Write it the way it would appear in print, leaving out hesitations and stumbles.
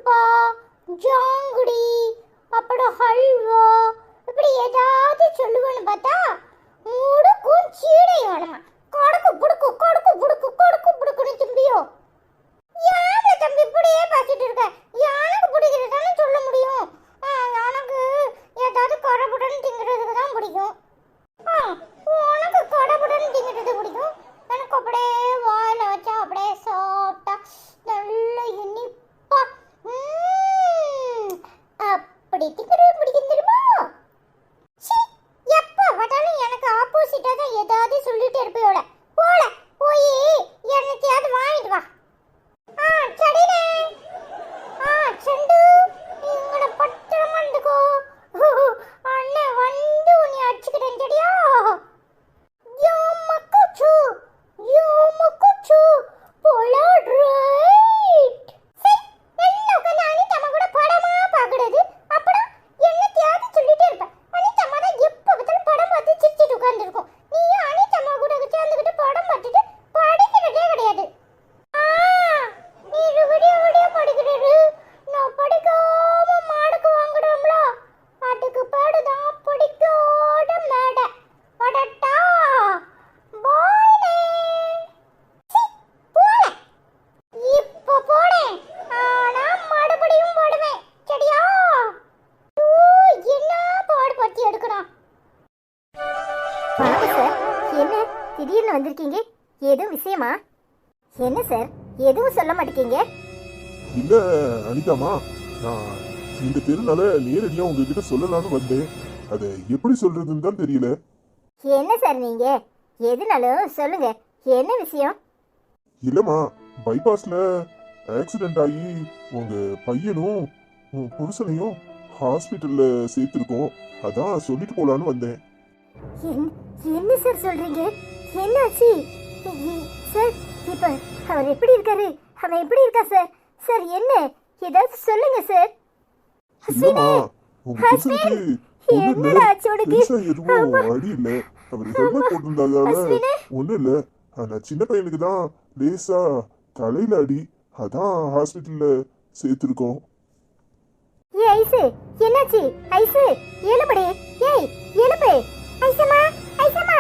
முருங்கப்பா, ஜாங்குடி, அப்புறம் ஹல்வா, இப்படி ஏதாவது சொல்லுவேன்னு பார்த்தா முடுக்கும் சீடையும் வேணுமா. கொடுக்கு புடுக்கு கொடுக்கு புடுக்கு கொடுக்கு புடுக்குன்னு திரும்பியோ. யாரு தம்பி இப்படியே பார்த்துட்டு இருக்க? எனக்கு பிடிக்கிறதானே சொல்ல முடியும். எனக்கு ஏதாவது கடவுடன் திங்கிறதுக்கு தான் பிடிக்கும். உனக்கு கடவுடன் திங்கிறது பிடிக்கும். எனக்கு அப்படியே வாயில வச்சா அப்படியே சாப்பிட்டா நல்ல இனிப்பா அப்படி திங்கிறது பிடிக்கும் தெரியுமா? எப்ப பார்த்தாலும் எனக்கு ஆப்போசிட்டா தான் ஏதாவது சொல்லிட்டு இருப்பையோட. போல போய் என்னத்தையாவது வாங்கிட்டு வா. சரிண்ணே. செண்டு இங்கட பத்திரமா இருந்துக்கோ. அண்ணன் வந்து உன்னை அடிச்சுக்கிட்டேன் சரியா? யோ மக்குச்சு போலாட் ரைட். சரி என்ன உட்காந்து அனிதம்மா கூட படமா பார்க்கறது? அப்புறம் என்னத்தையாவது சொல்லிட்டே இருப்பேன். அனிதம்மா தான் எப்போ பார்த்தாலும் படம் பார்த்து சிரிச்சிட்டு உட்காந்துருக்கும். நீயும் அனிதம்மா கூட சேர்ந்துக்கிட்டு படம் பார்த்துட்டு படிக்கிறதே கிடையாது. நீ விடிய படிக்கிறது, நான் படிக்காம மாடுக்கு வாங்குறோம்ல, அதுக்கு பேடுதான் படிக்காத மேடை. படட்டா பாய்லே. போல இப்போ போனேன், ஆனா மறுபடியும் போடுவேன் சரியா? என்ன பாடு பத்தி எடுக்கணும்? வணக்கம் சார். என்ன திடீர்னு வந்திருக்கீங்க? எதுவும் விஷயமா? என்ன சார் எதுவும் சொல்ல மாட்டேங்க? இல்ல அனிதாமா, நான் இந்த தெருனால நேரடியா உங்ககிட்ட சொல்லலாம்னு வந்தேன். அதை எப்படி சொல்றதுன்னு தான் தெரியல. என்ன சார் நீங்க எதுனாலும் சொல்லுங்க, என்ன விஷயம்? இல்லம்மா, பைபாஸ்ல ஆக்சிடென்ட் ஆகி உங்க பையனும் உன் புருஷனையும் ஹாஸ்பிட்டல்ல சேர்த்திருக்கோம். அதான் சொல்லிட்டு போலான்னு வந்தேன். என்ன சார் சொல்றீங்க? என்னாச்சு சார்? இப்ப அவர் எப்படி இருக்காரு? அவன் எப்படி இருக்கா சார்? சார் என்ன ஏதாவது சொல்லுங்க சார். இல்லம்மா, உங்க புருஷனுக்கு என்னடா ஆச்சு உனக்கு? எதுவும் அடி இல்ல. அவர் ஹெல்மெட் போட்டிருந்ததால ஒண்ணும் இல்ல. ஆனா சின்ன பையனுக்கு தான் லேசா தலையில அடி. அதான் ஹாஸ்பிட்டல்ல சேர்த்திருக்கோம். ஏய் ஐசு, என்னாச்சு? ஐசு எழுபடி. ஏய் எழுப்பு. ஐசம்மா ஐசம்மா